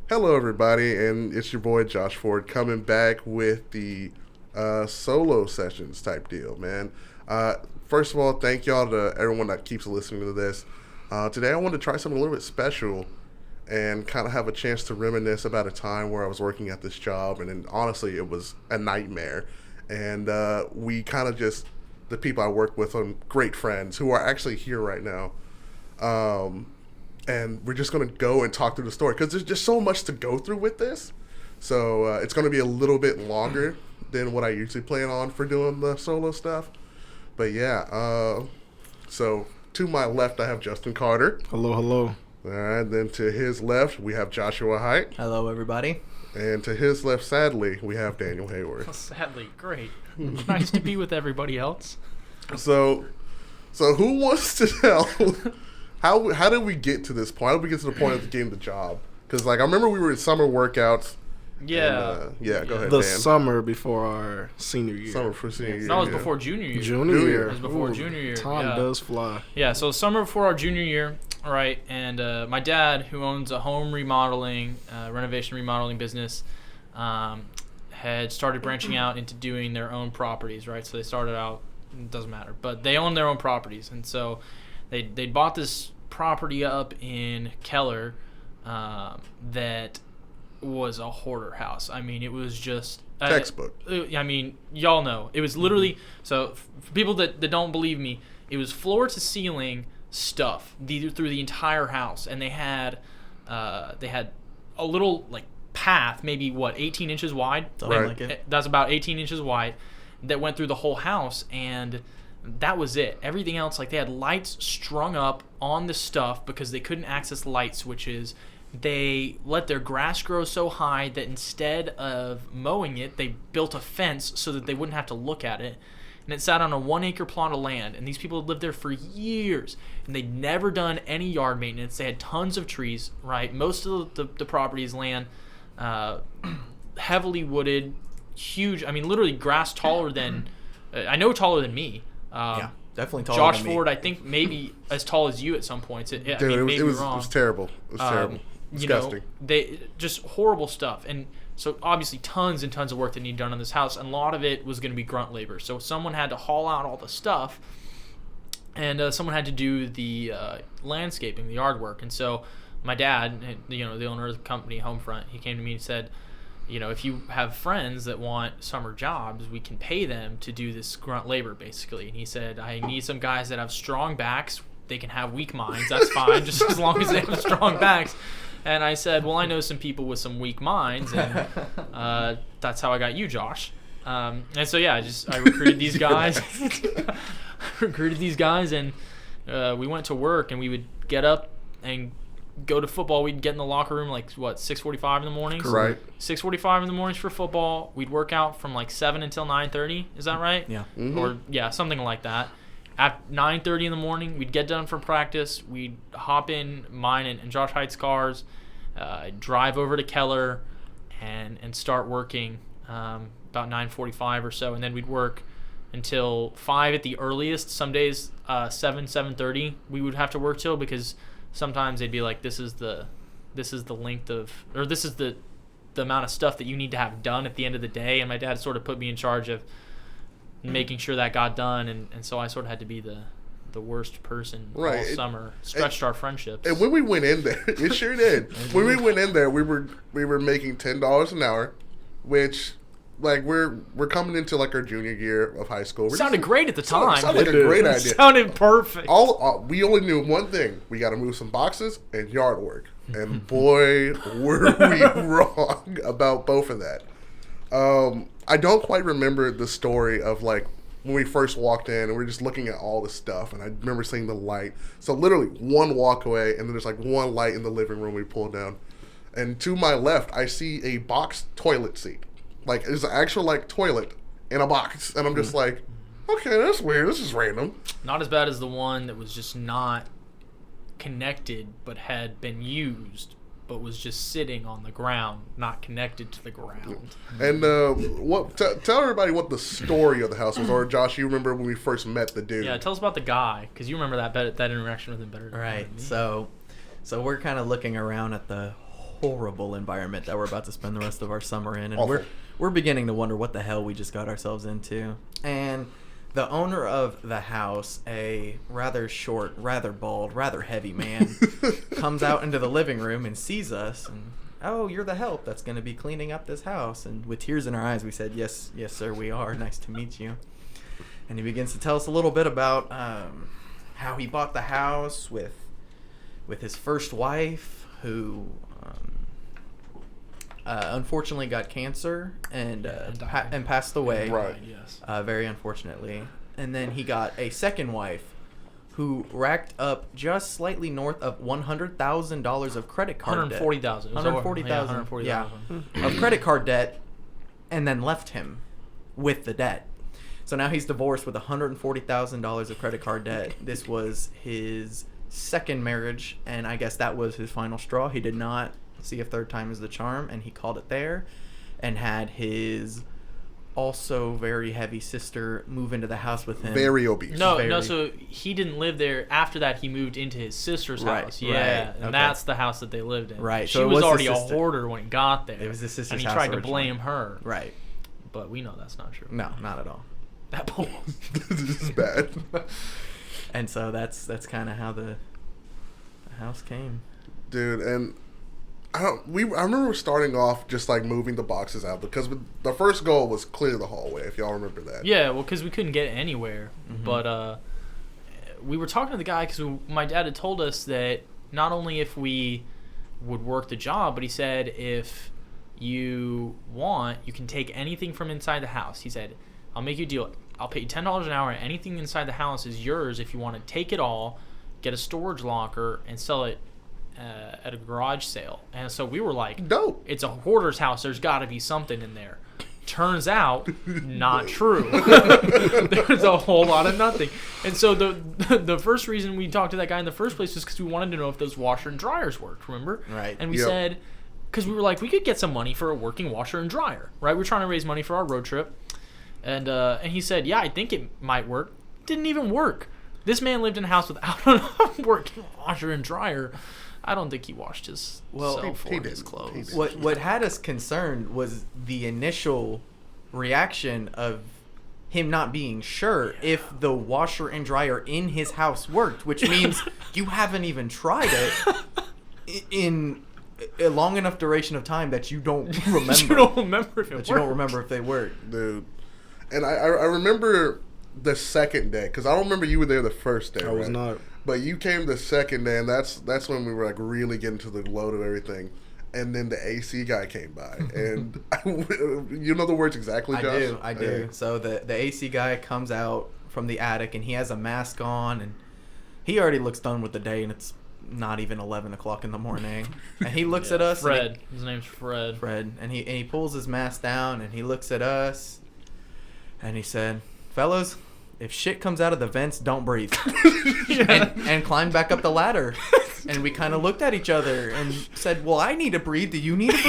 Hello, everybody, and it's your boy Josh Ford coming back with the solo sessions type deal, man. First of all, thank y'all to everyone that keeps listening to this. Today, I wanted to try something a little bit special and kind of have a chance to reminisce about a time where I was working at this job, and then honestly, it was a nightmare. And we kind of just, the people I work with, are great friends who are actually here right now. And we're just going to go and talk through the story because there's just so much to go through with this. So it's going to be a little bit longer than what I usually plan on for doing the solo stuff. But yeah, so to my left, I have Justin Carter. Hello, hello. All right, then to his left, we have Joshua Hite. Hello, everybody. And to his left, sadly, we have Daniel Hayworth. Sadly, great. Nice to be with everybody else. So who wants to tell... How did we get to this point? How did we get to the point of getting the job? Because, like, I remember we were in summer workouts. Yeah. And, go ahead, The Dan. summer before our senior year. Summer for senior year. That was before junior year. Junior year. It was before junior year. Time does fly. Yeah, so summer before our junior year, right, and my dad, who owns a home remodeling, renovation remodeling business, had started branching out into doing their own properties, right? So they started out, it doesn't matter, but they own their own properties. And so they bought this property up in Keller that was a hoarder house. I mean, it was just textbook. I mean, y'all know it was literally. So for people that don't believe me, it was floor to ceiling stuff through the entire house, and they had a little like path, maybe 18 inches wide. Something like it. That's about 18 inches wide, that went through the whole house, and that was it. Everything else, like they had lights strung up on the stuff because they couldn't access light switches. They let their grass grow so high that instead of mowing it, they built a fence so that they wouldn't have to look at it. And it sat on a 1 acre plot of land, and these people had lived there for years, and they'd never done any yard maintenance. They had tons of trees, right? Most of the property's land, heavily wooded, huge. I mean, literally grass taller than, taller than me. Yeah, definitely taller Josh than me. Ford, I think maybe as tall as you at some points. Dude, it was terrible. It was terrible. Disgusting. They just horrible stuff. And so obviously tons and tons of work that needed done on this house, and a lot of it was going to be grunt labor. So someone had to haul out all the stuff, and someone had to do the landscaping, the yard work. And so my dad, the owner of the company, Homefront, he came to me and said, if you have friends that want summer jobs, we can pay them to do this grunt labor, basically. And he said, I need some guys that have strong backs. They can have weak minds. That's fine, just as long as they have strong backs. And I said, well, I know some people with some weak minds, and that's how I got you, Josh. And so, yeah, I recruited these guys. And we went to work, and we would get up and go to football. We'd get in the locker room 6:45 in the mornings. Right. 6:45 in the mornings for football. We'd work out from 7 until 9:30. Is that right? Yeah. Mm-hmm. Or something like that. At 9:30 in the morning, we'd get done from practice. We'd hop in mine and Josh Hite's cars, drive over to Keller, and start working about 9:45 or so, and then we'd work until 5 at the earliest. Some days 7:30 we would have to work till, because sometimes they'd be like, this is the length of, or this is the amount of stuff that you need to have done at the end of the day. And my dad sort of put me in charge of making sure that got done, and so I sort of had to be the worst person all summer. Stretched our friendships. And when we went in there, it sure did. When we went in there, we were making $10 an hour, which we're coming into our junior year of high school. Sounded great at the time. Sounded like a great idea. Sounded perfect. We only knew one thing: we got to move some boxes and yard work. And boy, were we wrong about both of that. I don't quite remember the story of when we first walked in and we're just looking at all the stuff, and I remember seeing the light. So literally one walk away, and then there's one light in the living room we pull down. And to my left, I see a box toilet seat. It's an actual toilet in a box. And I'm just okay, that's weird. This is random. Not as bad as the one that was just not connected but had been used, but was just sitting on the ground, not connected to the ground. And tell everybody what the story of the house was. Or Josh, you remember when we first met the dude? Yeah, tell us about the guy, because you remember that interaction with him better than Right. me. So we're kind of looking around at the horrible environment that we're about to spend the rest of our summer in, and Awful. we're beginning to wonder what the hell we just got ourselves into. And the owner of the house, a rather short, rather bald, rather heavy man, comes out into the living room and sees us, and, "Oh, you're the help that's going to be cleaning up this house." And with tears in our eyes, we said, yes, sir, we are. Nice to meet you. And he begins to tell us a little bit about how he bought the house with his first wife, who unfortunately got cancer and passed away. Right. Yes. Very unfortunately. And then he got a second wife who racked up just slightly north of $100,000 of credit card debt. $140,000. $140,000. Yeah. $140,000. Of credit card debt, and then left him with the debt. So now he's divorced with $140,000 of credit card debt. This was his second marriage, and I guess that was his final straw. He did not see a third time as the charm, and he called it there, and had his also very heavy sister move into the house with him. Very obese. No, so he didn't live there. After that, he moved into his sister's Right, house. Yeah, right, and okay. that's the house that they lived in. Right, She so it was was his already a sister. hoarder when he got there. It was his sister's and he house tried to originally. blame her. Right. But we know that's not true. No, not at all. That poem. This is bad. And so that's kind of how the house came. Dude, and I remember starting off just like moving the boxes out, because the first goal was clear the hallway, if y'all remember that. Yeah, well, because we couldn't get anywhere. Mm-hmm. But we were talking to the guy because my dad had told us that not only if we would work the job, but he said if you want, you can take anything from inside the house. He said, I'll make you a deal. I'll pay you $10 an hour. Anything inside the house is yours if you want to take it all, get a storage locker, and sell it at a garage sale. And so we were like, Dope. it's a hoarder's house. There's got to be something in there. Turns out, not true. There's a whole lot of nothing. And so the first reason we talked to that guy in the first place was because we wanted to know if those washer and dryers worked, remember? Right. And we Yep. said, because we were like, we could get some money for a working washer and dryer, right? We're trying to raise money for our road trip. And he said, yeah, I think it might work. Didn't even work. This man lived in a house without a working washer and dryer. I don't think he washed his self he or his didn't. clothes. He didn't. What had us concerned was the initial reaction of him not being sure if the washer and dryer in his house worked, which means you haven't even tried it in a long enough duration of time that you don't remember. You don't remember if it that you don't worked. remember if they worked. Dude. And I remember the second day, because I don't remember you were there the first day, I was right? not. But you came the second day, and that's when we were like really getting to the load of everything. And then the AC guy came by, and you know the words exactly, Josh? I do. Yeah. So the AC guy comes out from the attic, and he has a mask on, and he already looks done with the day, and it's not even 11 o'clock in the morning. And he looks at us. Fred. And His name's Fred. Fred. And he pulls his mask down, and he looks at us, and he said, "Fellas, if shit comes out of the vents, don't breathe." and climbed back up the ladder. And we kind of looked at each other and said, "Well, I need to breathe. Do you need to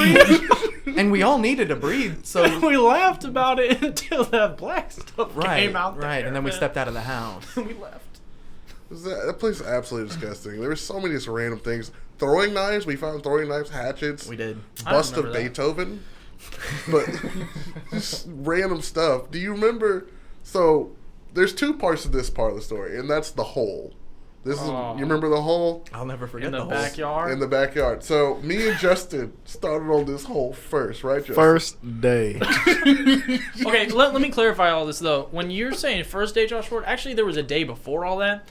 breathe?" And we all needed to breathe. So we laughed about it until that black stuff came out there. right. And then we stepped out of the house. we left. That place is absolutely disgusting. There were so many just random things. Throwing knives, we found throwing knives, hatchets, We did. I bust of remember that. Beethoven. But just random stuff. Do you remember? So there's two parts of this part of the story, and that's the hole. This is Oh. you remember the hole I'll never forget In the whole- backyard. in the backyard. So me and Justin started on this hole first, right, Justin? First day. Okay, let me clarify all this though. When you're saying first day Josh Ford, actually there was a day before all that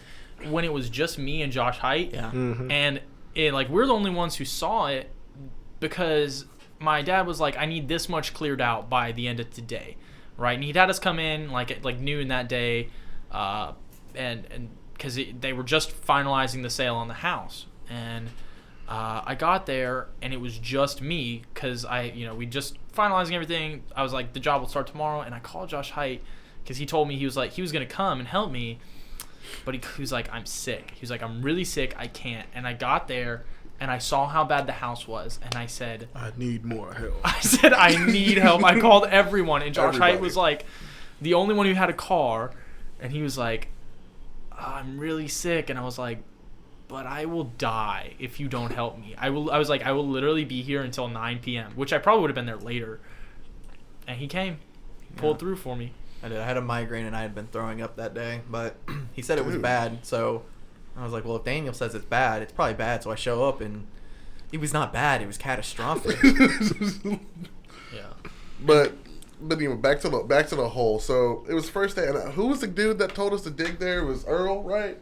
when it was just me and Josh Hite. Yeah. And we're the only ones who saw it because my dad was like, I need this much cleared out by the end of today, right? And he'd had us come in at noon that day, and because they were just finalizing the sale on the house, and I got there and it was just me because we just finalizing everything. I was like, the job will start tomorrow, and I called Josh Hite because he told me he was going to come and help me. But he was like, I'm sick. He was like, I'm really sick. I can't. And I got there, and I saw how bad the house was, and I said, I need more help. I need help. I called everyone, and Josh Everybody. Hite was like the only one who had a car, and he was like, I'm really sick, and I was like, but I will die if you don't help me. I was like, I will literally be here until 9 p.m., which I probably would have been there later. And he came, pulled through for me. I did. I had a migraine and I had been throwing up that day, but he said it was bad. So I was like, well, if Daniel says it's bad, it's probably bad. So I show up and it was not bad. It was catastrophic. Yeah. But anyway, back to the hole. So it was first day, and who was the dude that told us to dig there? It was Earl, right?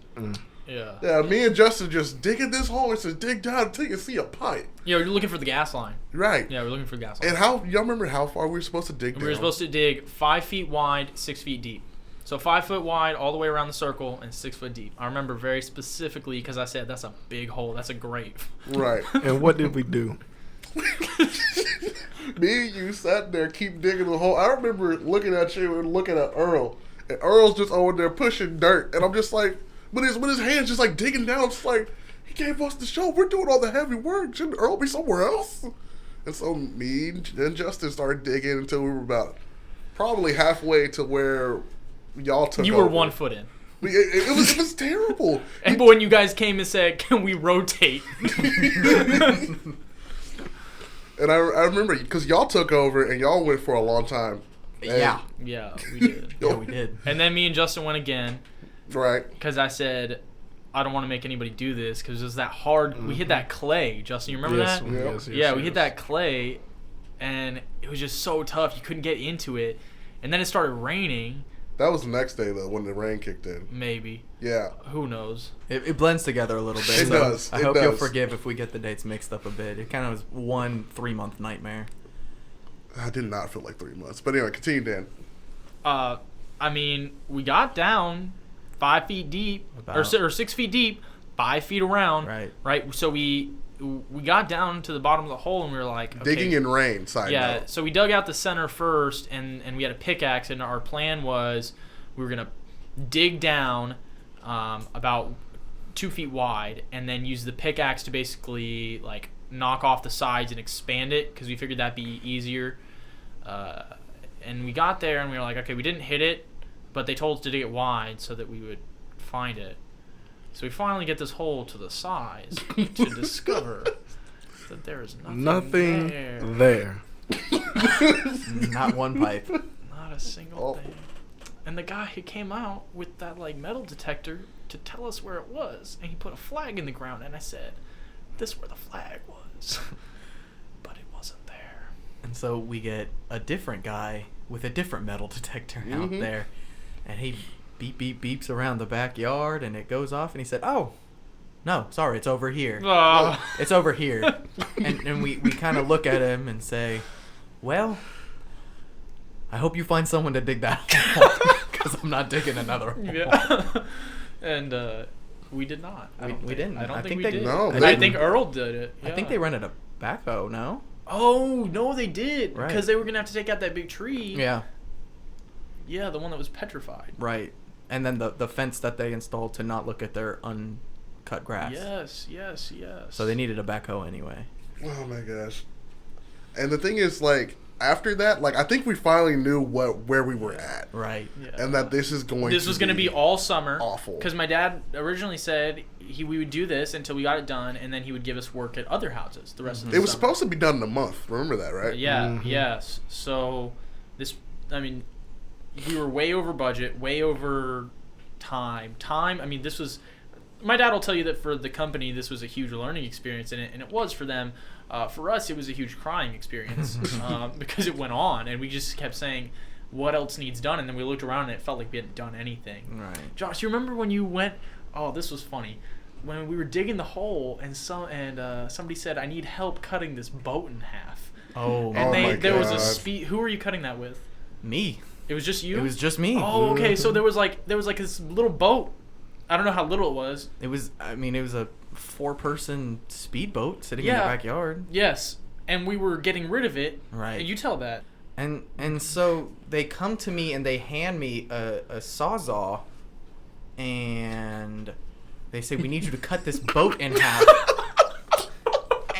Yeah. Yeah, me and Justin just digging this hole. It says dig down until you see a pipe. Yeah, we're looking for the gas line. Right. Yeah, we're looking for the gas line. And how y'all remember how far we were supposed to dig down? We were supposed to dig 5 feet wide, 6 feet deep. So 5 foot wide all the way around the circle and 6 foot deep. I remember very specifically because I said that's a big hole. That's a grave. Right. And what did we do? Me and you sat there, keep digging the hole. I remember looking at you and looking at Earl, and Earl's just over there pushing dirt, and I'm just like, with his hands just like digging down. It's like he gave us the show. We're doing all the heavy work. Shouldn't Earl be somewhere else? And so me and Justin started digging until we were about probably halfway to where y'all took. You were over. 1 foot in. It was terrible. And but when you guys came and said, can we rotate? And I remember because y'all took over and y'all went for a long time. And- Yeah. Yeah, we did. Yeah, we did. And then me and Justin went again Right. because I said, I don't want to make anybody do this because it was that hard. We hit that clay, Justin. You remember Yes, that? yes, Yeah, we yes. hit that clay, and it was just so tough. You couldn't get into it. And then it started raining, That was the next day though when the rain kicked in. maybe. Yeah. Who knows? It blends together a little bit. It so does. I It hope you'll does. forgive if we get the dates mixed up a bit. It kind of was 1 3-month nightmare. I did not feel like 3 months. But anyway, continue, Dan. I mean, we got down 5 feet deep, or About. 6 feet deep, 5 feet around. Right. Right. So we got down to the bottom of the hole, and we were like, okay, Digging in rain, side yeah, note. so we dug out the center first, and we had a pickaxe, and our plan was we were going to dig down about 2 feet wide and then use the pickaxe to basically, like, knock off the sides and expand it because we figured that'd be easier. And we got there, and we were like, okay, we didn't hit it, but they told us to dig it wide so that we would find it. So we finally get this hole to the size to discover that there is Nothing there. Not one pipe. Not a single Oh. thing. And the guy who came out with that like metal detector to tell us where it was, and he put a flag in the ground, and I said, "This is where the flag was," but it wasn't there. And so we get a different guy with a different metal detector out Mhm. there, and he beeps around the backyard, and it goes off, and he said, "Oh, no, sorry, it's over here. It's over here." and we kind of look at him and say, "Well, I hope you find someone to dig that hole, because I'm not digging another hole." Yeah. And we did not. We didn't. I don't I think think we they- did. No, And they- I think Earl did it. I think yeah. they rented a backhoe, no? Oh no, they did Right. because they were gonna have to take out that big tree. Yeah, Yeah, the one that was petrified. right. And then the fence that they installed to not look at their uncut grass. Yes. So they needed a backhoe anyway. Oh my gosh. And the thing is, like, after that, like, I think we finally knew where we were at. Right. Yeah. And that this is going This to was going to be all summer. awful. Because my dad originally said we would do this until we got it done, and then he would give us work at other houses the rest of the It was summer. supposed to be done in a month. Remember that, right? Yeah, yes. So this, I mean, we were way over budget, way over time. I mean, this was. My dad will tell you that for the company, this was a huge learning experience, and it was for them. For us, it was a huge crying experience because it went on, and we just kept saying, "What else needs done?" And then we looked around, and it felt like we hadn't done anything. Right. Josh, you remember when you went? Oh, this was funny. When we were digging the hole, and somebody said, "I need help cutting this boat in half." Oh, And my there was a God. speed. Who were you cutting that with? me. It was just you. It was just me. Oh, okay. So there was like this little boat. I don't know how little it was. It was. I mean, it was a 4-person speedboat sitting in Yeah. the backyard. Yes, and we were getting rid of it. Right. You tell that. And so they come to me and they hand me a sawzall, and they say, we need you to cut this boat in half.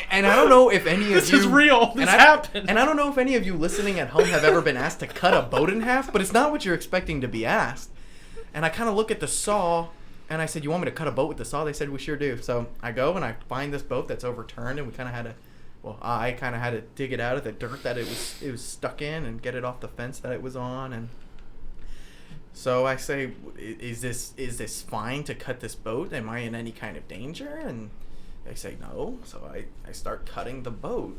And I don't know if any of you... This is real. This happened. And I don't know if any of you listening at home have ever been asked to cut a boat in half, but it's not what you're expecting to be asked. And I kind of look at the saw, and I said, you want me to cut a boat with the saw? They said, we sure do. So I go, and I find this boat that's overturned, and we kind of had to... Well, I kind of had to dig it out of the dirt that it was stuck in and get it off the fence that it was on. And so I say, is this fine to cut this boat? Am I in any kind of danger? And they say no. So I start cutting the boat.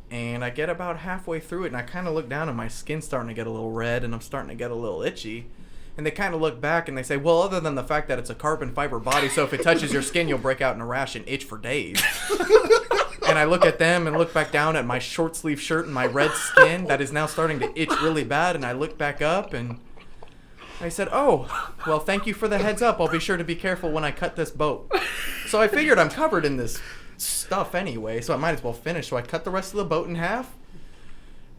And I get about halfway through it, and I kind of look down, and my skin's starting to get a little red, and I'm starting to get a little itchy. And they kind of look back, and they say, well, other than the fact that it's a carbon fiber body, so if it touches your skin, you'll break out in a rash and itch for days. And I look at them and look back down at my short sleeve shirt and my red skin that is now starting to itch really bad. And I look back up and I said, oh, well, thank you for the heads up. I'll be sure to be careful when I cut this boat. So I figured I'm covered in this stuff anyway, so I might as well finish. So I cut the rest of the boat in half.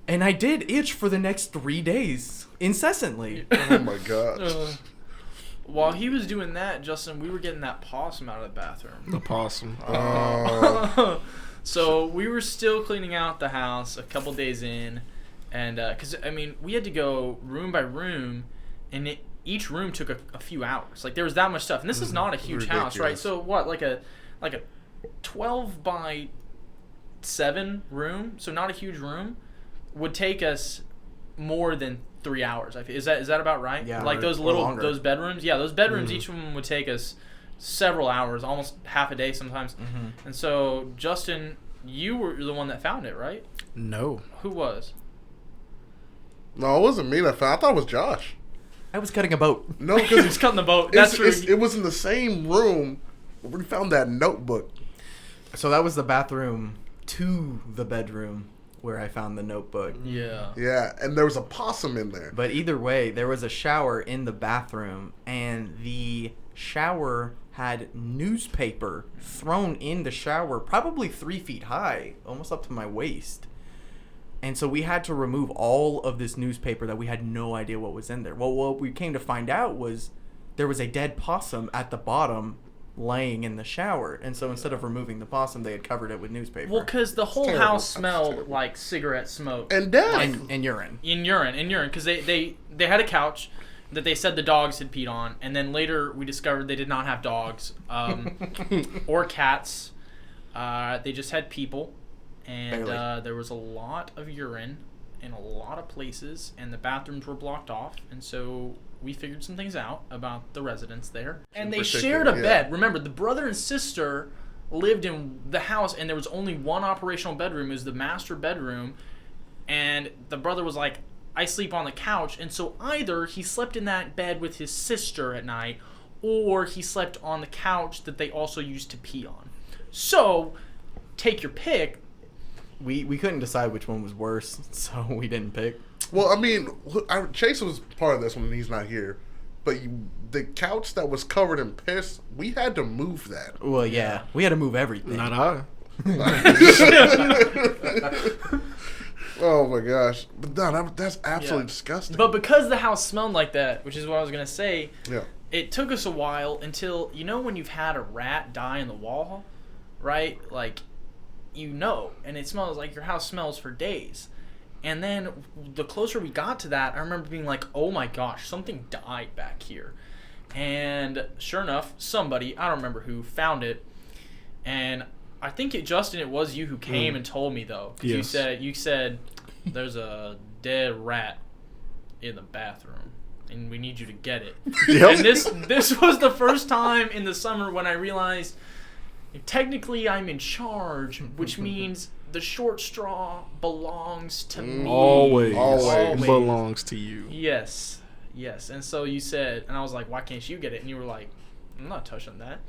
And I did itch for the next 3 days, incessantly. Oh my gosh. While he was doing that, Justin, we were getting that possum out of the bathroom. The possum. So we were still cleaning out the house a couple days in, and because I mean we had to go room by room, and each room took a few hours. Like there was that much stuff, and this is not a huge house, right? So what, like a 12 by 7 room, so not a huge room, would take us more than 3 hours. I feel. Is that about right? Yeah. Like those those bedrooms. Yeah, those bedrooms. Each one would take us several hours, almost half a day sometimes. Mm-hmm. And so, Justin, you were the one that found it, right? No. Who was? No, it wasn't me that found. I thought it was Josh. I was cutting a boat. No, He because was cutting the boat. That's true. it was in the same room where we found that notebook. So that was the bathroom to the bedroom where I found the notebook. Yeah. Yeah, and there was a possum in there. But either way, there was a shower in the bathroom, and the shower had newspaper thrown in the shower, probably 3 feet high, almost up to my waist. And so we had to remove all of this newspaper that we had no idea what was in there. Well, what we came to find out was there was a dead possum at the bottom laying in the shower. And so instead of removing the possum, they had covered it with newspaper. Well, because the whole terrible. house That's smelled terrible. like cigarette smoke. And death. and urine. In urine, because they had a couch that they said the dogs had peed on, and then later we discovered they did not have dogs or cats. They just had people, and there was a lot of urine in a lot of places, and the bathrooms were blocked off, and so we figured some things out about the residents there. And they shared a bed. Remember, the brother and sister lived in the house, and there was only one operational bedroom. It was the master bedroom, and the brother was like, I sleep on the couch. And so either he slept in that bed with his sister at night, or he slept on the couch that they also used to pee on. So take your pick. We couldn't decide which one was worse, so we didn't pick. Well, I mean, Chase was part of this when he's not here. But the couch that was covered in piss, we had to move that. Well, yeah. We had to move everything. Not I. Oh my gosh. But no, that's absolutely disgusting. But because the house smelled like that, which is what I was going to say, yeah. it took us a while until, you know when you've had a rat die in the wall, right? Like, and it smells like your house smells for days. And then the closer we got to that, I remember being like, oh my gosh, something died back here. And sure enough, somebody, I don't remember who, found it. And I think Justin, it was you who came and told me though. Yes. You said there's a dead rat in the bathroom and we need you to get it. Yep. And this was the first time in the summer when I realized technically I'm in charge, which means the short straw belongs to me. Always Always. belongs to you. Yes. And so you said, and I was like, why can't you get it? And you were like, I'm not touching that.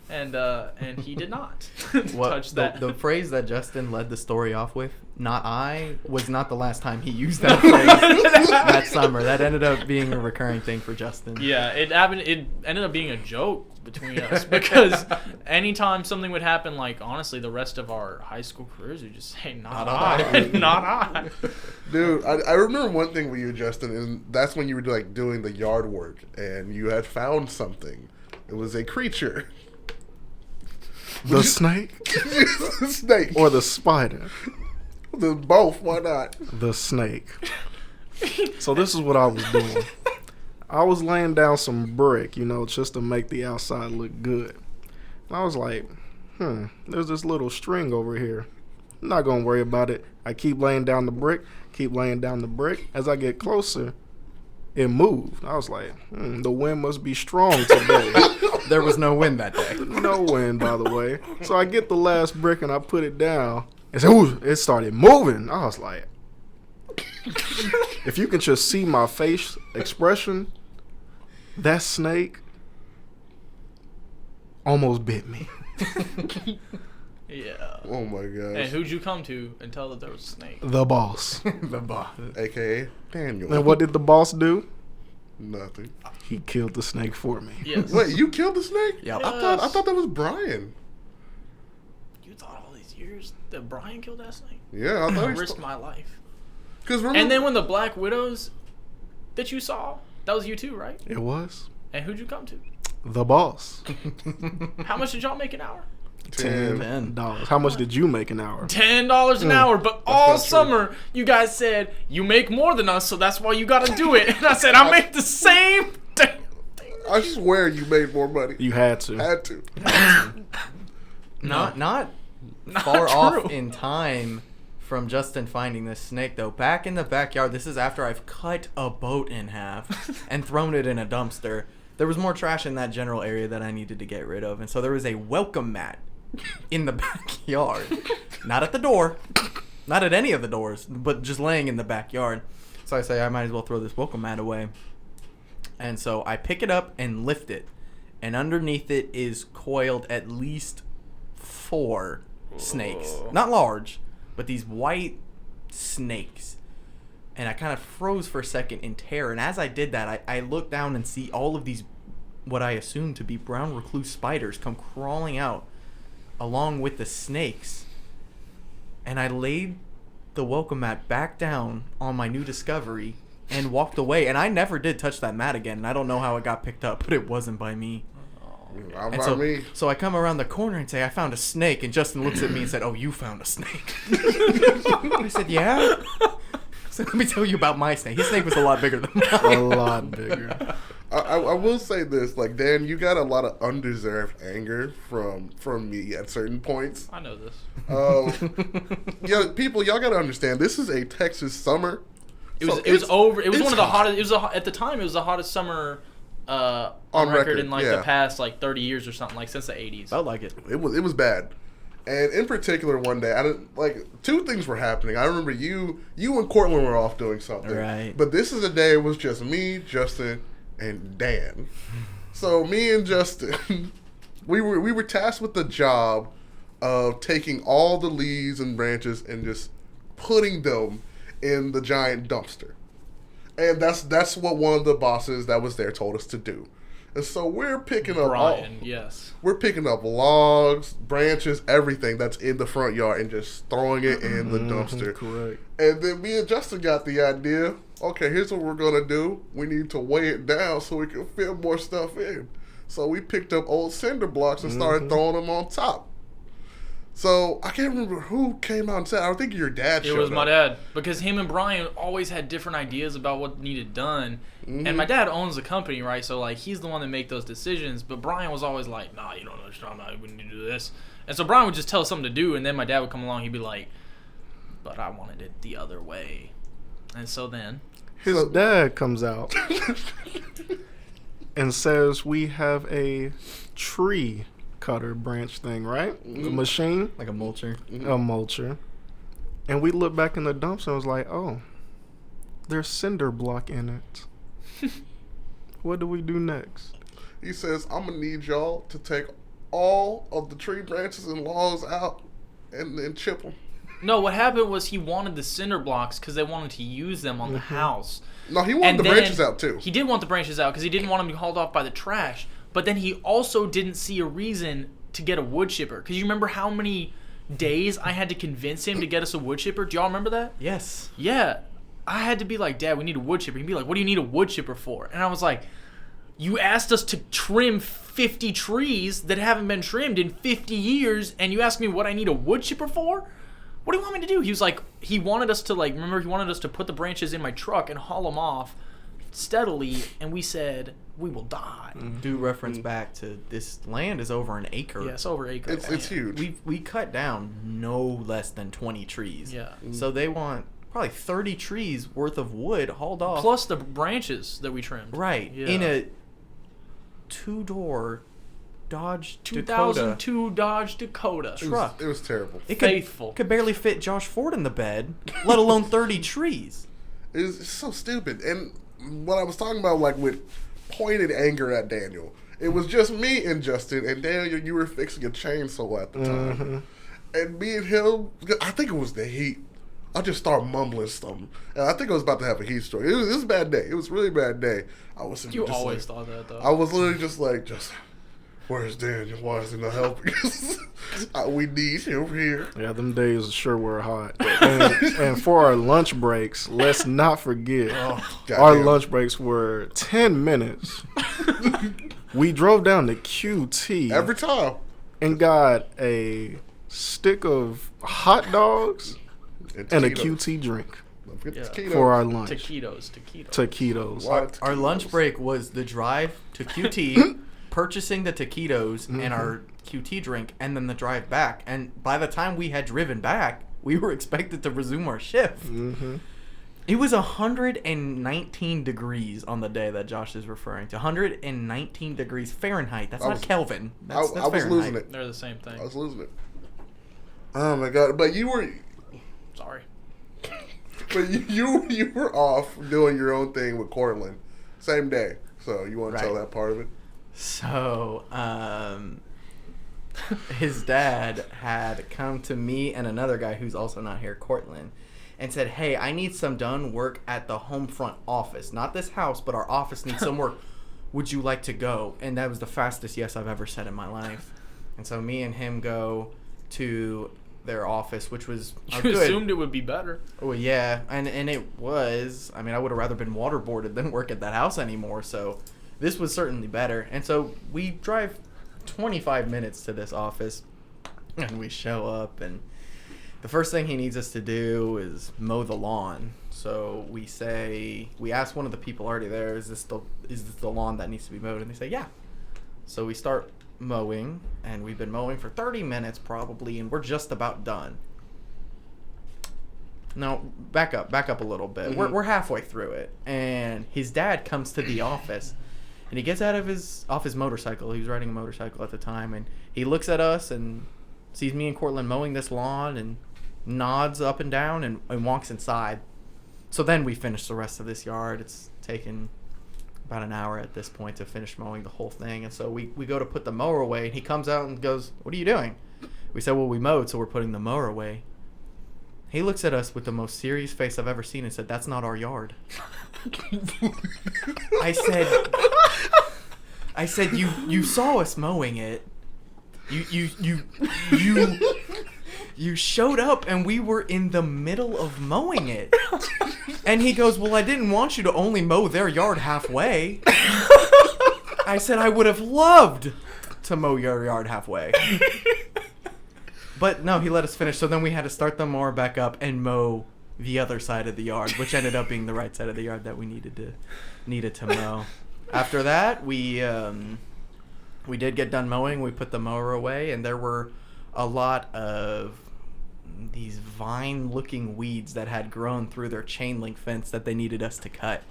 and he did not What, touch that. the phrase that Justin led the story off with, "not I," was not the last time he used that phrase that summer. That ended up being a recurring thing for Justin. Yeah, it happened. It ended up being a joke between us because anytime something would happen, like honestly, the rest of our high school careers would just say, "Not I, not I." Dude, I remember one thing with you, Justin, and that's when you were like doing the yard work, and you had found something. It was a creature. The snake The snake. or the spider? The both, why not? The snake. So this is what I was doing. I was laying down some brick, just to make the outside look good. And I was like, there's this little string over here. I'm not going to worry about it. I keep laying down the brick. As I get closer, it moved. I was like, the wind must be strong today. There was no wind that day. No wind, by the way. So I get the last brick and I put it down. And ooh, it started moving. I was like, if you can just see my face expression, that snake almost bit me. Yeah. Oh my gosh. And who'd you come to and tell that there was a snake? The boss. The boss. AKA Daniel. And what did the boss do? Nothing. He killed the snake for me. Yes. Wait, you killed the snake? Yep. I thought that was Brian. You thought all these years that Brian killed that snake? Yeah, I thought I he risked my life. Because remember, And then when the Black Widows that you saw, that was you too, right? It was And who'd you come to? the boss. How much did y'all make an hour? $10. How much did you make an hour? $10 an hour, but all not true. summer you guys said you make more than us, so that's why you got to do it. And I said I make the same damn thing. I swear you made more money. You had to. Had to. Not Not far true. off in time from Justin finding this snake, though. Back in the backyard, this is after I've cut a boat in half and thrown it in a dumpster. There was more trash in that general area that I needed to get rid of, and so there was a welcome mat in the backyard. Not at the door, not at any of the doors, but just laying in the backyard. So I say I might as well throw this welcome mat away. And so I pick it up and lift it, and underneath it is coiled at least 4 snakes. Not large, but these white snakes. And I kind of froze for a second in terror. And as I did that, I looked down and see all of these, what I assume to be brown recluse spiders, come crawling out along with the snakes. And I laid the welcome mat back down on my new discovery and walked away. And I never did touch that mat again. And I don't know how it got picked up, but it wasn't by me. Not And by me. so I come around the corner and say, I found a snake. And Justin looks at me and said, oh, you found a snake. I said, yeah? So let me tell you about my snake. His snake was a lot bigger than A mine. lot bigger. I will say this, like, Dan, you got a lot of undeserved anger from me at certain points. I know this. Yeah, people, y'all gotta understand, this is a Texas summer. It was So it was over. It was it's one of the hot. hottest. It was at the time. It was the hottest summer on On record record, in like yeah. the past like 30 years or something, like since the 80s. Felt like it. It was bad. And in particular, one day, I didn't like 2 things were happening. I remember you and Cortland were off doing something. Right. But this is a day it was just me, Justin, and Dan. So me and Justin, we were tasked with the job of taking all the leaves and branches and just putting them in the giant dumpster. And that's what one of the bosses that was there told us to do. And so we're picking up Brian, yes. we're picking up logs, branches, everything that's in the front yard and just throwing it in the dumpster. Correct. And then me and Justin got the idea, okay, here's what we're going to do. We need to weigh it down so we can fit more stuff in. So we picked up old cinder blocks and started throwing them on top. So I can't remember who came out and said, I think your dad It showed was my up. dad because him and Brian always had different ideas about what needed done. And my dad owns the company, right? So like he's the one that make those decisions. But Brian was always like, "Nah, you don't know what you're talking about. We need to do this." And so Brian would just tell us something to do, and then my dad would come along. He'd be like, "But I wanted it the other way." And so then His dad comes out and says we have a tree cutter branch thing, right? The machine, Like a mulcher. a mulcher. And we looked back in the dumpster and was like, oh, there's cinder block in it. What do we do next? He says, I'm going to need y'all to take all of the tree branches and logs out and then chip them. No, what happened was he wanted the cinder blocks because they wanted to use them on the house. No, he wanted And the then branches out too. He did want the branches out because he didn't want them to be hauled off by the trash. But then he also didn't see a reason to get a wood chipper. Because you remember how many days I had to convince him to get us a wood chipper? Do y'all remember that? Yes. Yeah. I had to be like, Dad, we need a wood chipper. He'd be like, what do you need a wood chipper for? And I was like, you asked us to trim 50 trees that haven't been trimmed in 50 years, and you asked me what I need a wood chipper for? What do you want me to do? He was like, he wanted us to he wanted us to put the branches in my truck and haul them off steadily, and we said, we will die. Do reference back to this land is over an acre. Yeah, it's over acre. It's huge. We cut down no less than 20 trees. Yeah. So they want probably 30 trees worth of wood hauled off. Plus the branches that we trimmed. Right. Yeah. In a 2-door Dodge 2002 Dodge Dakota. truck. It was terrible. It Faithful. could barely fit Josh Ford in the bed, let alone 30 trees. It's so stupid. And what I was talking about, like, with pointed anger at Daniel, it was just me and Justin, and Daniel, you were fixing a chainsaw at the time. And me and him, I think it was the heat. I just started mumbling something. And I think I was about to have a heat stroke. It was a bad day. It was a really bad day. I was You just always like, thought that, though. I was literally just like, where's Daniel? Why is he not helping us? We need him here. Yeah, them days sure were hot. And for our lunch breaks, let's not forget, our Goddamn. lunch breaks were 10 minutes. We drove down to QT Every time. and got a stick of hot dogs and a taquitos. QT drink Don't forget the Yeah. taquitos. for our lunch. Taquitos. Taquitos. What? Our lunch break was the drive to QT, purchasing the taquitos and our QT drink, and then the drive back. And by the time we had driven back, we were expected to resume our shift. It was 119 degrees on the day that Josh is referring to. 119 degrees Fahrenheit. That's not Kelvin. That's I was Fahrenheit. losing it. They're the same thing. I was losing it. Oh my god! But you were, Sorry. you were off doing your own thing with Cortland, same day. So you want to tell Right. that part of it? So, his dad had come to me and another guy who's also not here, Cortland, and said, hey, I need some done work at the home front office. Not this house, but our office needs some work. Would you like to go? And that was the fastest yes I've ever said in my life. And so me and him go to their office, which was a You good... assumed it would be better. Well, yeah, and it was. I mean, I would have rather been waterboarded than work at that house anymore, so this was certainly better. And so we drive 25 minutes to this office, and we show up, and the first thing he needs us to do is mow the lawn. So we ask one of the people already there, is this the lawn that needs to be mowed? And they say, yeah. So we start mowing, and we've been mowing for 30 minutes probably, and we're just about done. No, back up a little bit. We're halfway through it, and his dad comes to the office, and he gets out of his motorcycle. He was riding a motorcycle at the time, and he looks at us and sees me and Cortland mowing this lawn, and nods up and down and walks inside. So then we finish the rest of this yard. It's taken about an hour at this point to finish mowing the whole thing, and so we go to put the mower away, and he comes out and goes, what are you doing? We said, well, we mowed, so we're putting the mower away. He looks at us with the most serious face I've ever seen and said, that's not our yard. I said, you saw us mowing it. You showed up and we were in the middle of mowing it. And he goes, well, I didn't want you to only mow their yard halfway. I said, I would have loved to mow your yard halfway. But no, he let us finish. So then we had to start the mower back up and mow the other side of the yard, which ended up being the right side of the yard that we needed to mow. After that, we did get done mowing. We put the mower away, and there were a lot of these vine-looking weeds that had grown through their chain link fence that they needed us to cut.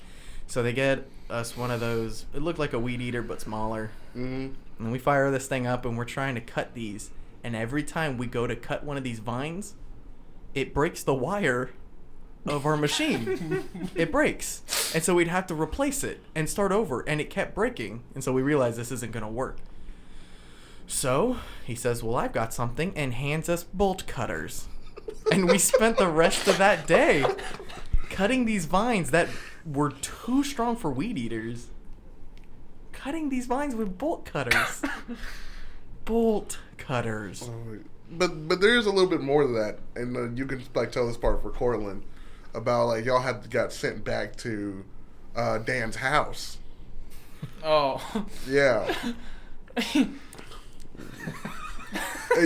So they get us one of those. It looked like a weed eater, but smaller. And we fire this thing up, and we're trying to cut these. And every time we go to cut one of these vines, it breaks the wire of our machine. It breaks. And so we'd have to replace it and start over. And it kept breaking. And so we realized this isn't going to work. So he says, well, I've got something, and hands us bolt cutters. And we spent the rest of that day cutting these vines that were too strong for weed eaters. Cutting these vines with bolt cutters. Bolt cutters. But there is a little bit more to that, and you can like tell this part for Cortland about like y'all got sent back to Dan's house. Oh. Yeah.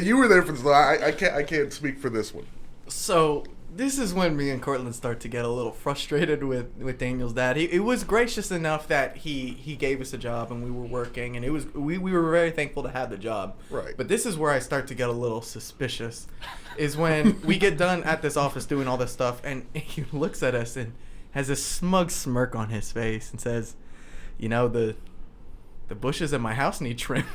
You were there for this. I can't speak for this one. So this is when me and Cortland start to get a little frustrated with Daniel's dad. He was gracious enough that he gave us a job and we were working, and it was we were very thankful to have the job. Right. But this is where I start to get a little suspicious, is when we get done at this office doing all this stuff, and he looks at us and has a smug smirk on his face and says, you know, the bushes in my house need trimmed.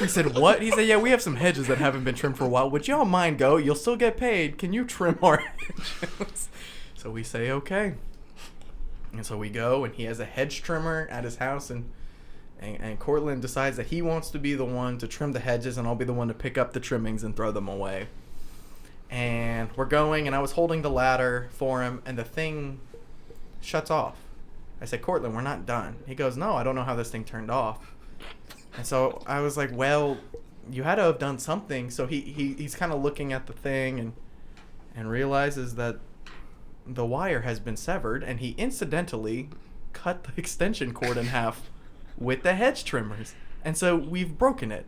We said, what? He said, yeah, we have some hedges that haven't been trimmed for a while. Would y'all mind go? You'll still get paid. Can you trim our hedges? So we say, okay. And so we go, and he has a hedge trimmer at his house, and Cortland decides that he wants to be the one to trim the hedges, and I'll be the one to pick up the trimmings and throw them away. And we're going, and I was holding the ladder for him, and the thing shuts off. I said, Cortland, we're not done. He goes, no, I don't know how this thing turned off. And so I was like, well, you had to have done something. So he's kind of looking at the thing and realizes that the wire has been severed, and he incidentally cut the extension cord in half with the hedge trimmers. And so we've broken it.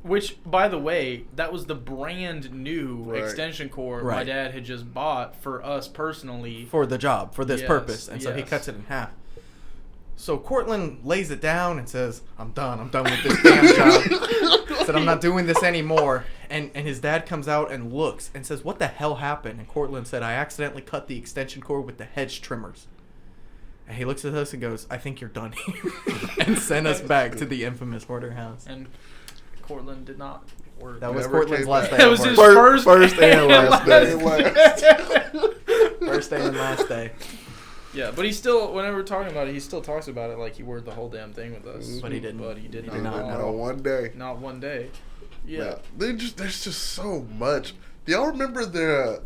Which, by the way, that was the brand new Right. extension cord my Right. dad had just bought for us personally. For the job, for this Yes, purpose. And so he yes. cuts it in half. So Cortland lays it down and says, I'm done with this damn job. Said, I'm not doing this anymore. And his dad comes out and looks and says, what the hell happened? And Cortland said, I accidentally cut the extension cord with the hedge trimmers. And he looks at us and goes, I think you're done here. And sent us back to the infamous murder house. And Cortland did not work. That was Never Cortland's came last back. day. That of was work. his First and last day. First day and last day. Yeah, but he still, whenever we're talking about it, he still talks about it like he worked the whole damn thing with us. But he didn't. But he did He not. did not Not know. one day. Not one day. Yeah. There's just so much. Do y'all remember the?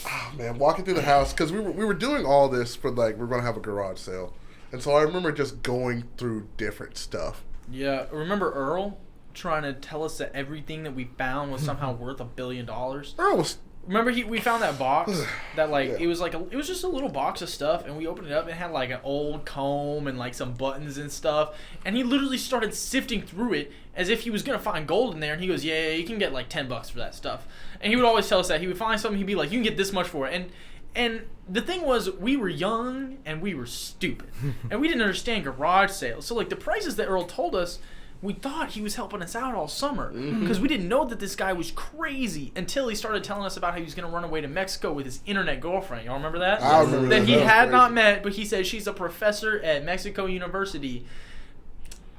Oh man, walking through the house because we were doing all this for like we're gonna have a garage sale, and so I remember just going through different stuff. Yeah. Remember Earl trying to tell us that everything that we found was somehow worth $1 billion? Earl was Remember we found that box that like Yeah. it was just a little box of stuff, and we opened it up and it had like an old comb and like some buttons and stuff, and he literally started sifting through it as if he was gonna find gold in there, and he goes, yeah, you can get like $10 for that stuff. And he would always tell us that he would find something, he'd be like, you can get this much for it. And the thing was, we were young and we were stupid and we didn't understand garage sales, so like the prices that Earl told us, we thought he was helping us out all summer because we didn't know that this guy was crazy until he started telling us about how he was going to run away to Mexico with his internet girlfriend. Y'all remember that? I remember that that. he That was had not crazy. met, but he said she's a professor at Mexico University.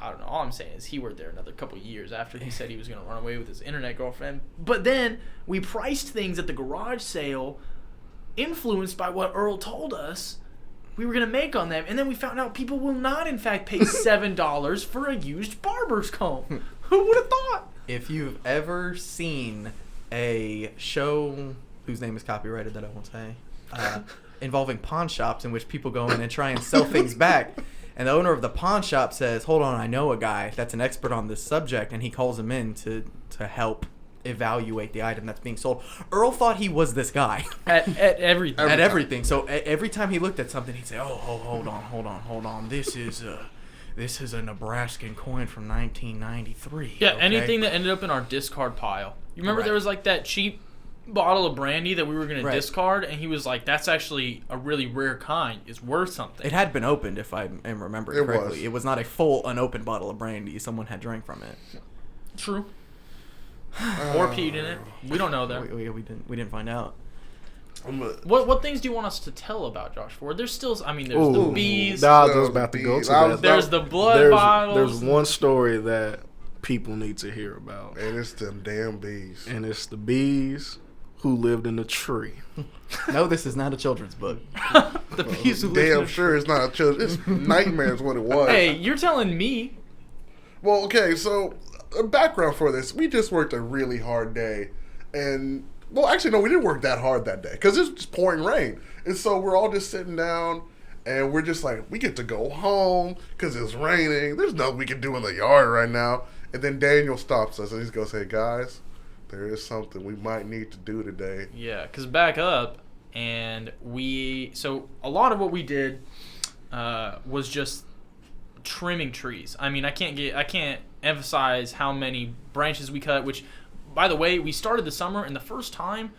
I don't know. All I'm saying is he worked there another couple years after he said he was going to run away with his internet girlfriend. But then we priced things at the garage sale, influenced by what Earl told us we were going to make on them, and then we found out people will not in fact pay $7 for a used barber's comb. Who would have thought? If you've ever seen a show whose name is copyrighted that I won't say, involving pawn shops in which people go in and try and sell things back, and the owner of the pawn shop says, hold on, I know a guy that's an expert on this subject, and he calls him in to help evaluate the item that's being sold. Earl thought he was this guy. At everything. At everything. So every time he looked at something, he'd say, "Oh, hold on. This is a Nebraskan coin from 1993." Yeah, okay? anything that ended up in our discard pile. You remember there was like that cheap bottle of brandy that we were going to discard, and he was like, that's actually a really rare kind. It's worth something. It had been opened, if I am remembering It correctly. was. It was not a full unopened bottle of brandy. Someone had drank from it. True. Or peed in it. We don't know that. We didn't find out. What things do you want us to tell about Josh Ford? There's still, I mean, there's Ooh, the bees. I was about to go to that. There's the blood there's, bottles. There's one story that people need to hear about, And it's them damn bees. and it's the bees who lived in a tree. No, this is not a children's book. The bees who live in Damn a- sure it's not a children. It's nightmares what it was. Hey, you're telling me. Well, okay, so background for this. We just worked a really hard day. And, well, actually, no, we didn't work that hard that day because it was just pouring rain. And so we're all just sitting down and we're just like, we get to go home because it's raining. There's nothing we can do in the yard right now. And then Daniel stops us and he goes, hey, guys, there is something we might need to do today. Yeah, because back up, and so a lot of what we did was just trimming trees. I mean, I can't emphasize how many branches we cut, which, by the way, we started the summer, and the first time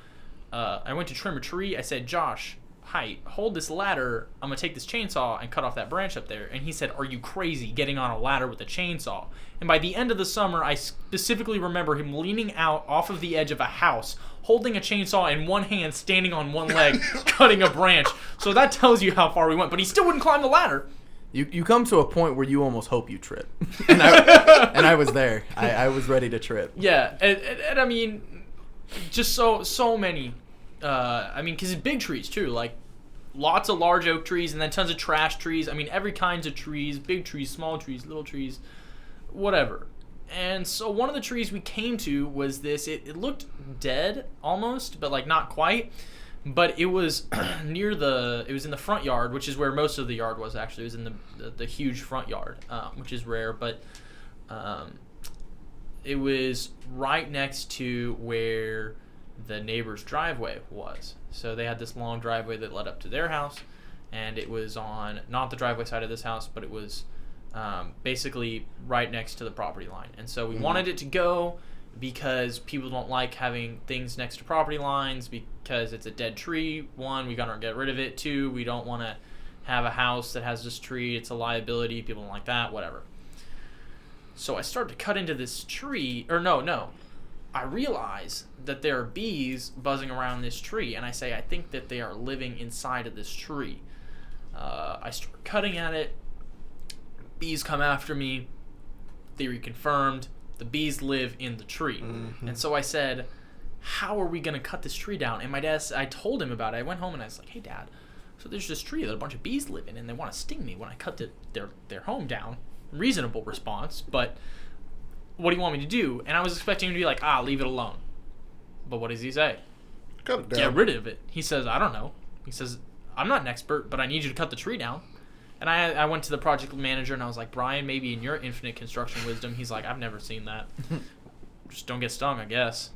I went to trim a tree, I said, Josh, Hite, hold this ladder. I'm going to take this chainsaw and cut off that branch up there. And he said, are you crazy getting on a ladder with a chainsaw? And by the end of the summer, I specifically remember him leaning out off of the edge of a house, holding a chainsaw in one hand, standing on one leg, cutting a branch. So that tells you how far we went. But he still wouldn't climb the ladder. You come to a point where you almost hope you trip. And I was there. I was ready to trip. Yeah, and I mean, just so many. I mean, because it's big trees, too. Like, lots of large oak trees and then tons of trash trees. I mean, every kinds of trees, big trees, small trees, little trees, whatever. And so one of the trees we came to was this. It looked dead almost, but, like, not quite. But it was it was in the front yard, which is where most of the yard was, actually. It was in the huge front yard, which is rare. But it was right next to where the neighbor's driveway was. So they had this long driveway that led up to their house, and it was on not the driveway side of this house, but it was basically right next to the property line. And so we wanted it to go because people don't like having things next to property lines because it's a dead tree. One, we gotta get rid of it. Two, we don't want to have a house that has this tree. It's a liability. People don't like that, whatever. So I started to cut into this tree, or no. I realize that there are bees buzzing around this tree, and I say, I think that they are living inside of this tree. I start cutting at it. Bees come after me. Theory confirmed. The bees live in the tree. Mm-hmm. And so I said, how are we going to cut this tree down? And my dad, I told him about it. I went home and I was like, hey, Dad, so there's this tree that a bunch of bees live in, and they want to sting me when I cut their home down. Reasonable response, but what do you want me to do? And I was expecting him to be like, leave it alone. But what does he say? Cut it down. Get rid of it. He says, I don't know. He says, I'm not an expert, but I need you to cut the tree down. And I went to the project manager and I was like, Brian, maybe in your infinite construction wisdom. He's like, I've never seen that. Just don't get stung, I guess.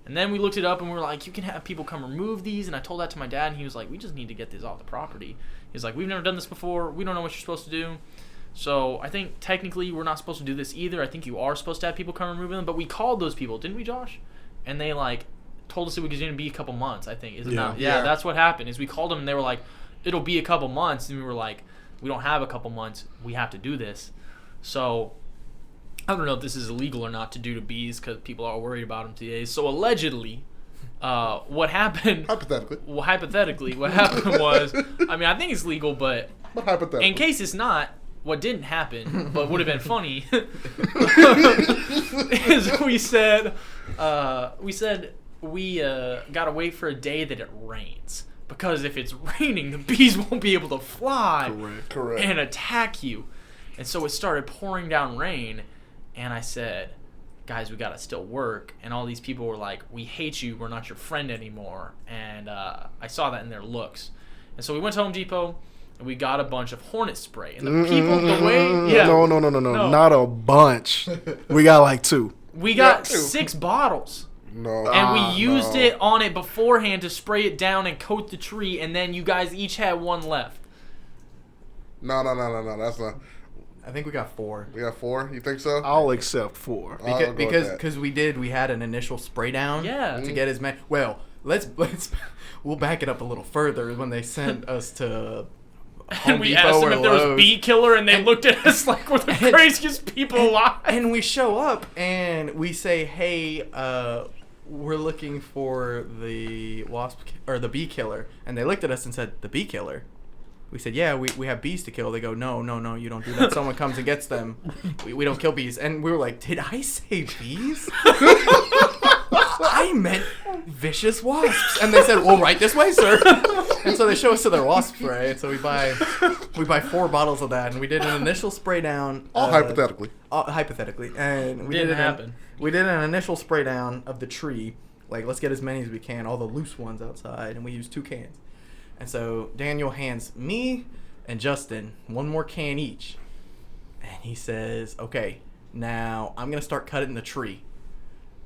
And then we looked it up and we were like, you can have people come remove these. And I told that to my dad and he was like, we just need to get these off the property. He's like, we've never done this before. We don't know what you're supposed to do. So I think technically we're not supposed to do this either. I think you are supposed to have people come remove them. But we called those people, didn't we, Josh? And they told us it was going to be a couple months, I think. Is it not? Yeah, that's what happened. Is we called them and they were like, it'll be a couple months. And we were like, we don't have a couple months. We have to do this. So I don't know if this is illegal or not to do to bees because people are worried about them today. So allegedly, what happened? Hypothetically, what happened was, I mean, I think it's legal, but in case it's not, what didn't happen, but would have been funny, is we said we gotta wait for a day that it rains. Because if it's raining, the bees won't be able to fly and attack you. And so it started pouring down rain, and I said, guys, we gotta still work. And all these people were like, we hate you, we're not your friend anymore. And I saw that in their looks. And so we went to Home Depot, and we got a bunch of hornet spray. And the people, the way... Yeah, no, not a bunch. We got like 2. We got 6 bottles. No. And we used it on it beforehand to spray it down and coat the tree, and then you guys each had 1 left. No, that's not... I think we got 4. We got 4? You think so? I'll accept 4. Because we had an initial spray down to get as many... Well, we'll back it up a little further. When they sent us to Home And we Depot asked them or if there was Lowe's, bee killer, and they looked at us like we're the craziest people alive. And we show up, and we say, hey, we're looking for the or the bee killer. And they looked at us and said, the bee killer? We said, yeah, we have bees to kill. They go, no, you don't do that. Someone comes and gets them. We don't kill bees. And we were like, did I say bees? I meant vicious wasps. And they said, well, right this way, sir. And so they show us to their wasp spray. And so we buy We buy 4 bottles of that, and we did an initial spray down. All hypothetically. Hypothetically, and we Didn't happen. We did an initial spray down of the tree. Like, let's get as many as we can, all the loose ones outside, and we used 2 cans. And so Daniel hands me and Justin 1 more can each, and he says, "Okay, now I'm gonna start cutting the tree.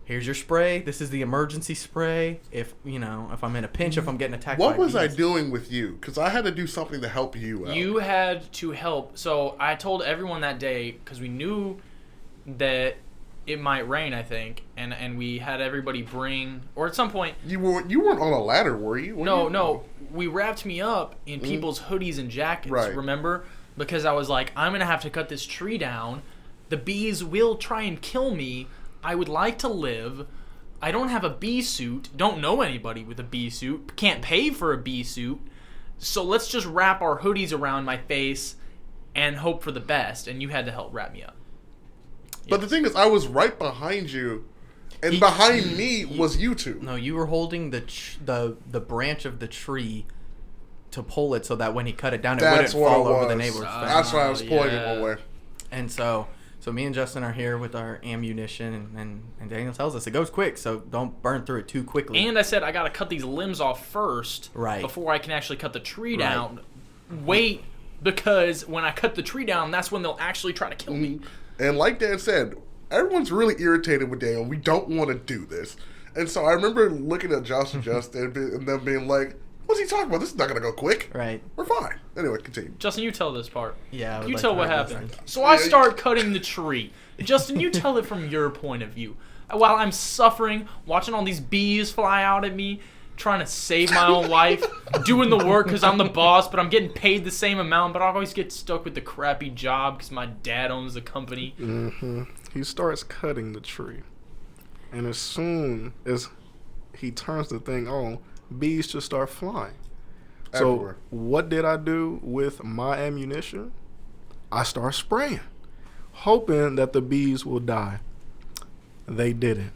Here's your spray. This is the emergency spray. If I'm in a pinch, if I'm getting attacked." What by was I bees." doing with you? Because I had to do something to help you out. You had to help. So I told everyone that day because we knew that it might rain, I think, and we had everybody bring, or at some point. You weren't on a ladder, were you? No. We wrapped me up in people's hoodies and jackets. Right. Remember? Because I was like, I'm gonna have to cut this tree down. The bees will try and kill me. I would like to live. I don't have a bee suit. Don't know anybody with a bee suit. Can't pay for a bee suit. So let's just wrap our hoodies around my face and hope for the best. And you had to help wrap me up. But the thing is, I was right behind you, and behind me was you two. No, you were holding the branch of the tree to pull it so that when he cut it down, it That's wouldn't what fall it over the was. neighbor's fence. That's why I was pointing yeah. one way. And so me and Justin are here with our ammunition, and Daniel tells us it goes quick, so don't burn through it too quickly. And I said I gotta cut these limbs off first, Right. before I can actually cut the tree Right. down. Wait, because when I cut the tree down, that's when they'll actually try to kill me. And like Dan said, everyone's really irritated with Daniel. We don't want to do this. And so I remember looking at Josh and Justin and them being like, what's he talking about? This is not going to go quick. Right. We're fine. Anyway, continue. Justin, you tell this part. Yeah. I would You like tell to what have this happened. one. So I Yeah, start cutting the tree. Justin, you tell it from your point of view. While I'm suffering, watching all these bees fly out at me, trying to save my own life, doing the work because I'm the boss, but I'm getting paid the same amount, but I always get stuck with the crappy job because my dad owns the company. Mm-hmm. He starts cutting the tree, and as soon as he turns the thing on, bees just start flying. Everywhere. So what did I do with my ammunition? I start spraying, hoping that the bees will die. They didn't.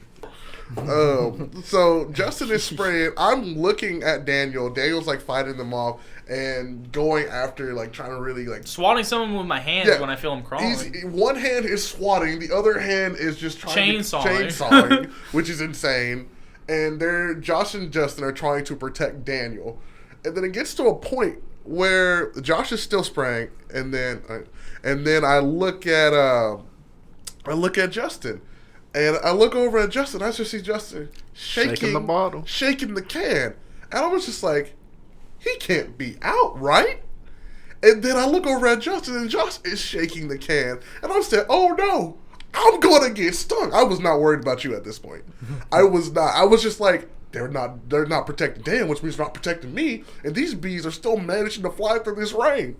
So Justin is spraying. I'm looking at Daniel. Daniel's like fighting them off and going after, like trying to really like Swatting someone with my hands Yeah. when I feel him crawling. one hand is swatting, the other hand is just trying Chainsawing. which is insane. And Josh and Justin are trying to protect Daniel. And then it gets to a point where Josh is still spraying, and then I look at Justin, and I look over at Justin. I just see Justin Shaking the bottle. shaking the can, and I was just like, he can't be out, right? And then I look over at Justin, and Josh is shaking the can, and I'm saying, oh no, I'm gonna get stung. I was not worried about you at this point. I was not. I was just like, they're not protecting Dan, which means they're not protecting me, and these bees are still managing to fly through this rain.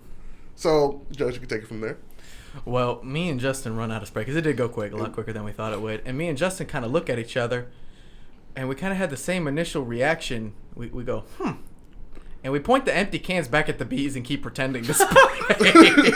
So, Josh, you can take it from there. Well, me and Justin run out of spray because it did go quick, a lot quicker than we thought it would. And me and Justin kind of look at each other, and we kind of had the same initial reaction. We go, and we point the empty cans back at the bees and keep pretending to spray.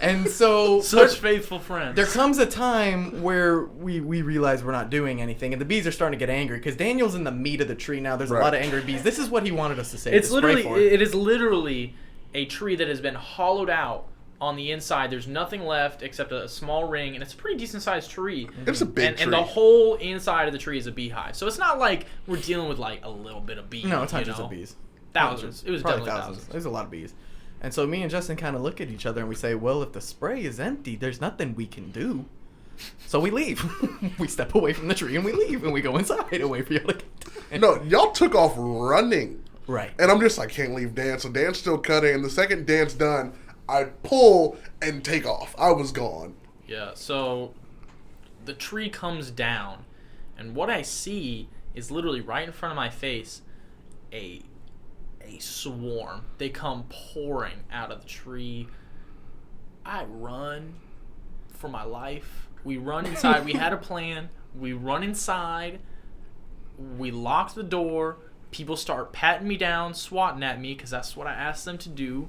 And so Such faithful friends. there comes a time where we realize we're not doing anything, and the bees are starting to get angry because Daniel's in the meat of the tree now. There's Right. a lot of angry bees. This is what he wanted us to say. It's to spray literally, for. it is literally a tree that has been hollowed out on the inside. There's nothing left except a small ring, and it's a pretty decent sized tree. It's a big tree. And the whole inside of the tree is a beehive. So it's not like we're dealing with like a little bit of bees. No, it's hundreds you know? of bees. Thousands. It was Probably definitely thousands. thousands. There's a lot of bees. And so me and Justin kind of look at each other and we say, well, if the spray is empty, there's nothing we can do. So we leave. We step away from the tree and we leave. And we go inside and wait for y'all to get done. No, y'all took off running. Right. And I'm just like, can't leave Dan. So Dan's still cutting. And the second Dan's done, I pull and take off. I was gone. Yeah, so the tree comes down, and what I see is literally right in front of my face a swarm. They come pouring out of the tree. I run for my life. We run inside. We had a plan. We run inside. We lock the door. People start patting me down, swatting at me because that's what I asked them to do.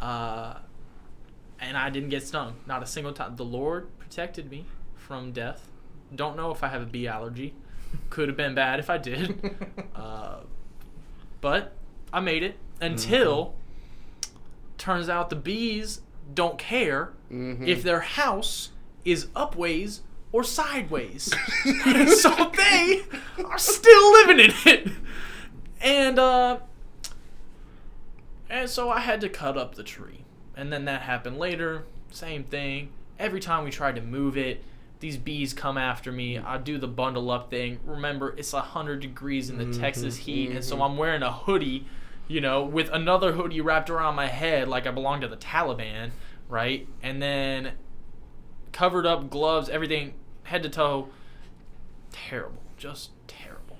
And I didn't get stung. Not a single time. The Lord protected me from death. Don't know if I have a bee allergy. Could have been bad if I did. But I made it until turns out the bees don't care if their house is upways or sideways. So they are still living in it. And so I had to cut up the tree. And then that happened later. Same thing. Every time we tried to move it, these bees come after me. I do the bundle up thing. Remember, it's 100 degrees in the Texas heat. And so I'm wearing a hoodie, with another hoodie wrapped around my head like I belong to the Taliban, right? And then covered up, gloves, everything, head to toe. Terrible. Just terrible.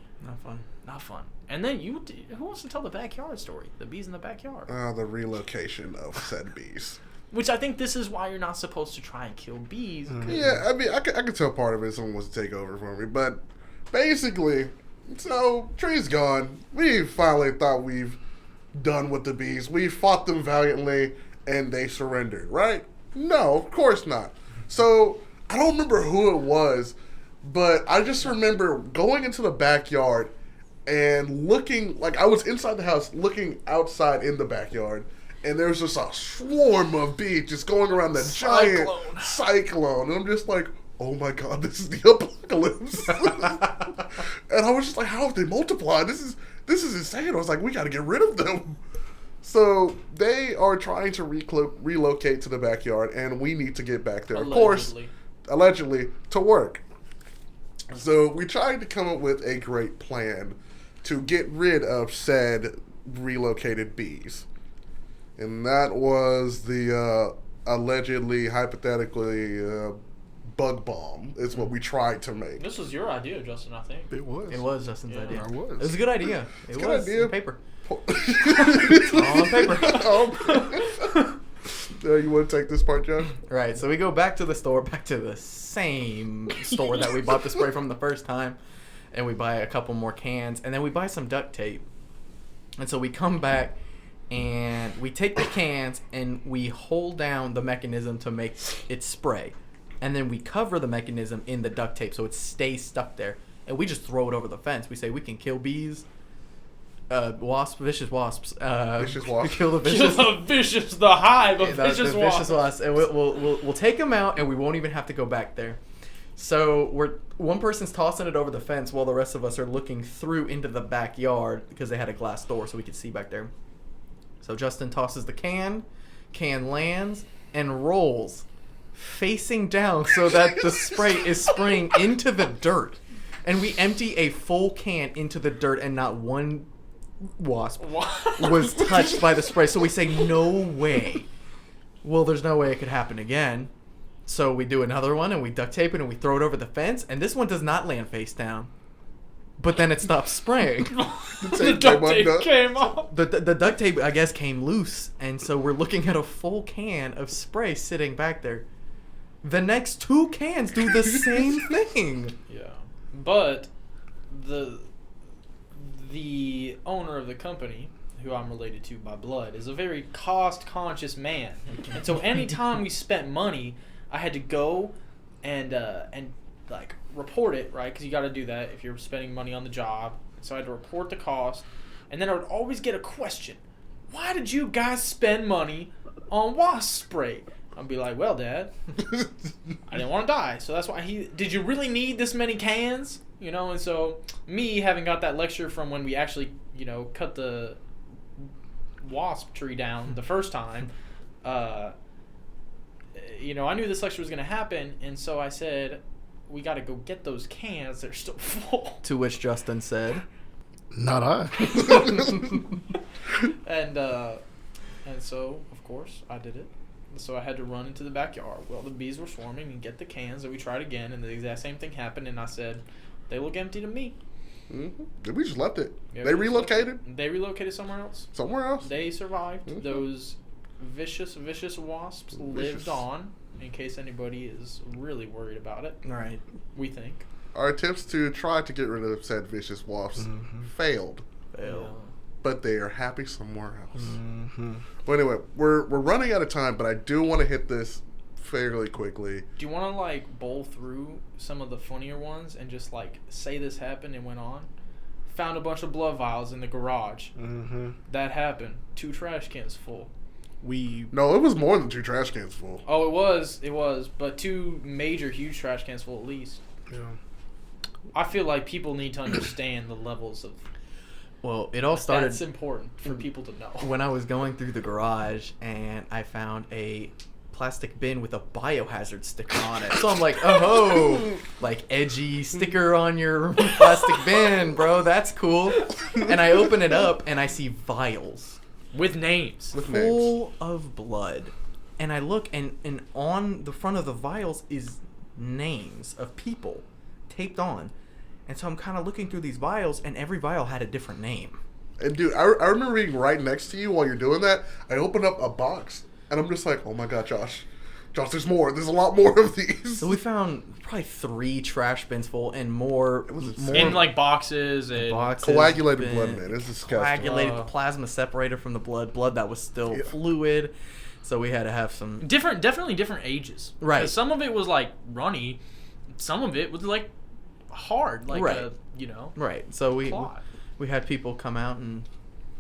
Not fun. And then who wants to tell the backyard story? The bees in the backyard. The relocation of said bees. Which I think this is why you're not supposed to try and kill bees. Yeah, I mean, I could tell part of it someone wants to take over for me. But basically, so tree's gone. We finally thought we've done with the bees. We fought them valiantly and they surrendered, right? No, of course not. So I don't remember who it was, but I just remember going into the backyard and looking, like I was inside the house looking outside in the backyard, and there was just a swarm of bees just going around the giant cyclone. And I'm just like, oh my god, this is the apocalypse. And I was just like, how have they multiplied? This is insane. I was like, we got to get rid of them. So they are trying to relocate to the backyard, and we need to get back there. Of course, allegedly, to work. So we tried to come up with a great plan to get rid of said relocated bees. And that was the allegedly, hypothetically, bug bomb is what we tried to make. This was your idea, Justin, I think. It was. It was Justin's idea. It was. It was a good idea. It Good was idea. on paper. On paper. You want to take this part, Josh? Right, so we go back to the store, back to the same store that we bought the spray from the first time, and we buy a couple more cans, and then we buy some duct tape. And so we come back, and we take the cans, and we hold down the mechanism to make it spray. And then we cover the mechanism in the duct tape so it stays stuck there. And we just throw it over the fence. We say we can kill bees, vicious wasps. Vicious wasps. Kill the vicious. The hive of vicious wasps. Vicious wasps. And we'll take them out, and we won't even have to go back there. So one person's tossing it over the fence while the rest of us are looking through into the backyard because they had a glass door so we could see back there. So Justin tosses the can lands and rolls facing down so that the spray is spraying into the dirt. And we empty a full can into the dirt, and not one wasp was touched by the spray. So we say, no way. Well, there's no way it could happen again. So we do another one, and we duct tape it, and we throw it over the fence, and this one does not land face down. But then it stops spraying. The duct tape came off. The duct tape, I guess, came loose, and so we're looking at a full can of spray sitting back there. The next two cans do the same thing. Yeah. But the owner of the company, who I'm related to by blood, is a very cost-conscious man. And so anytime we spent money, I had to go and like report it, right? Because you got to do that if you're spending money on the job. So I had to report the cost, and then I would always get a question: why did you guys spend money on wasp spray? I'd be like, well, Dad, I didn't want to die, so that's why did you really need this many cans? And so me having got that lecture from when we actually, cut the wasp tree down the first time, I knew this lecture was going to happen, and so I said, we got to go get those cans. They're still full. To which Justin said, not I. And so, of course, I did it. So I had to run into the backyard. Well, the bees were swarming and get the cans, and we tried again, and the exact same thing happened, and I said, they look empty to me. Mm-hmm. We just left it. Yeah, they relocated? They relocated somewhere else. Somewhere else? They survived. Mm-hmm. Those vicious wasps lived on, in case anybody is really worried about it. right. We think. Our attempts to try to get rid of said vicious wasps failed. But they are happy somewhere else. Mm-hmm. But anyway, we're running out of time, but I do want to hit this fairly quickly. Do you want to bowl through some of the funnier ones and just say this happened and went on? Found a bunch of blood vials in the garage. Mm-hmm. That happened. 2 trash cans full. No, it was more than 2 trash cans full. Oh, it was, but 2 major, huge trash cans full at least. Yeah. I feel like people need to understand the levels of. Well, it all started. That's important for people to know. When I was going through the garage and I found a plastic bin with a biohazard sticker on it. So I'm like, oh, like edgy sticker on your plastic bin, bro. That's cool. And I open it up and I see vials With names. full of blood. And I look and on the front of the vials is names of people taped on. And so I'm kind of looking through these vials and every vial had a different name. And dude, I remember being right next to you while you're doing that. I opened up a box and I'm just like, oh my god, Josh, there's more. There's a lot more of these. So we found probably 3 trash bins full and more In like boxes and boxes, Coagulated blood, man. It's disgusting. Coagulated plasma separated from the blood that was still fluid. So we had to have some definitely different ages. Right. 'Cause some of it was like runny, some of it was like hard, like Right. Right. So plot. we had people come out and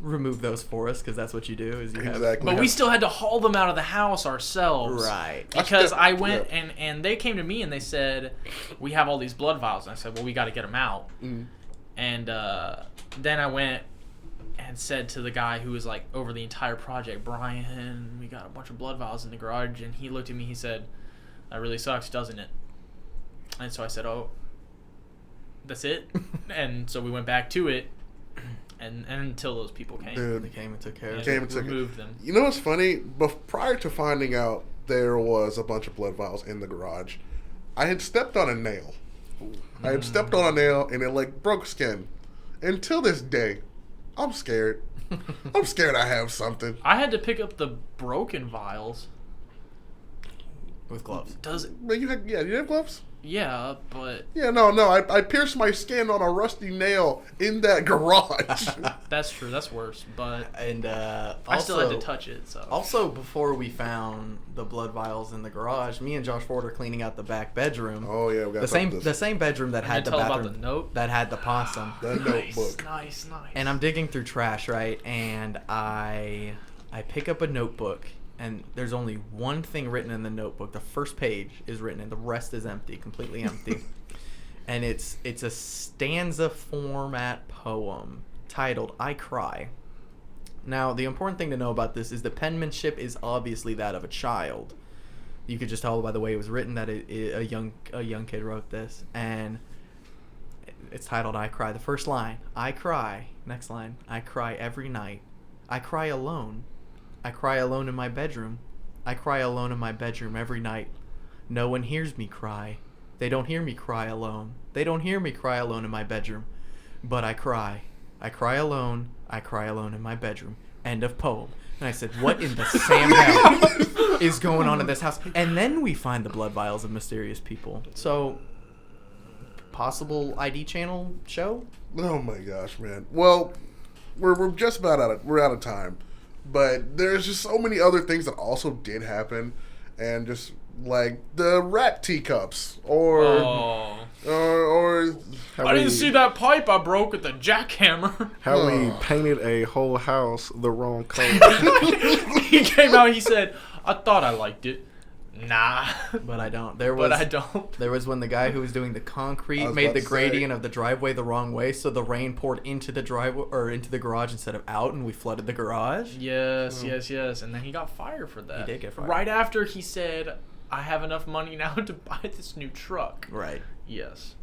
remove those for us because that's what you do is you have Exactly. But we still had to haul them out of the house ourselves. right. Because I went and they came to me and they said, we have all these blood vials. And I said, well, we got to get them out. Mm. And then I went and said to the guy who was like over the entire project, Brian, we got a bunch of blood vials in the garage. And he looked at me, he said, that really sucks, doesn't it? And so I said, oh, that's it? And so we went back to it. And until those people came. Dude. They came and took care of Yeah. it. Came and took it. Removed them. You know what's funny? Prior to finding out there was a bunch of blood vials in the garage, I had stepped on a nail. I had stepped on a nail and it like broke skin. Until this day, I'm scared. I'm scared I have something. I had to pick up the broken vials. With gloves. Does it? But you have gloves? Yeah, but Yeah, no. I pierced my skin on a rusty nail in that garage. that's true. That's worse. But And I still had to touch it. So Also, before we found the blood vials in the garage, me and Josh Ford are cleaning out the back bedroom. Oh yeah, we got the same bedroom that And had you the tell about bathroom the note? that had the possum. The notebook. Nice. And I'm digging through trash, right? And I pick up a notebook, and there's only one thing written in the notebook. The first page is written, and the rest is empty, completely empty. And it's a stanza format poem titled "I Cry." Now, the important thing to know about this is the penmanship is obviously that of a child. You could just tell by the way it was written that a young kid wrote this, and it's titled "I Cry." The first line, "I cry." Next line, "I cry every night. I cry alone. I cry alone in my bedroom. I cry alone in my bedroom every night. No one hears me cry. They don't hear me cry alone. They don't hear me cry alone in my bedroom. But I cry. I cry alone. I cry alone in my bedroom." End of poem. And I said, what in the Sam hell is going on in this house? And then we find the blood vials of mysterious people. So, possible ID channel show? Oh my gosh, man. Well, we're just about out of time. But there's just so many other things that also did happen, and just like the rat teacups, or How I we, didn't see that pipe I broke with the jackhammer. How we painted a whole house the wrong color. He came out. He said, "I thought I liked it." Nah, But I don't. but I don't. There was when the guy who was doing the concrete was made about the to say. gradient of the driveway the wrong way, so the rain poured into the driveway or into the garage instead of out, and we flooded the garage. Yes. And then he got fired for that. He did get fired. Right after he said, "I have enough money now to buy this new truck." Right. Yes.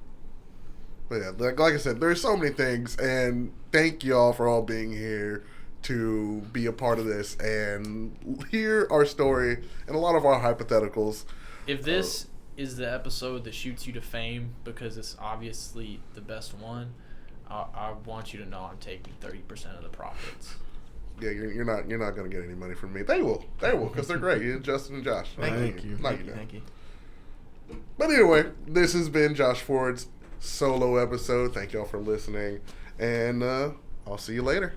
But yeah, like I said, there's so many things, and thank y'all for all being here to be a part of this and hear our story and a lot of our hypotheticals. If this is the episode that shoots you to fame because it's obviously the best one, I want you to know I'm taking 30% of the profits. Yeah, you're not gonna get any money from me. They will, because they're great. You're Justin and Josh. Thank you. Thank you. But anyway, this has been Josh Ford's solo episode. Thank y'all for listening, and I'll see you later.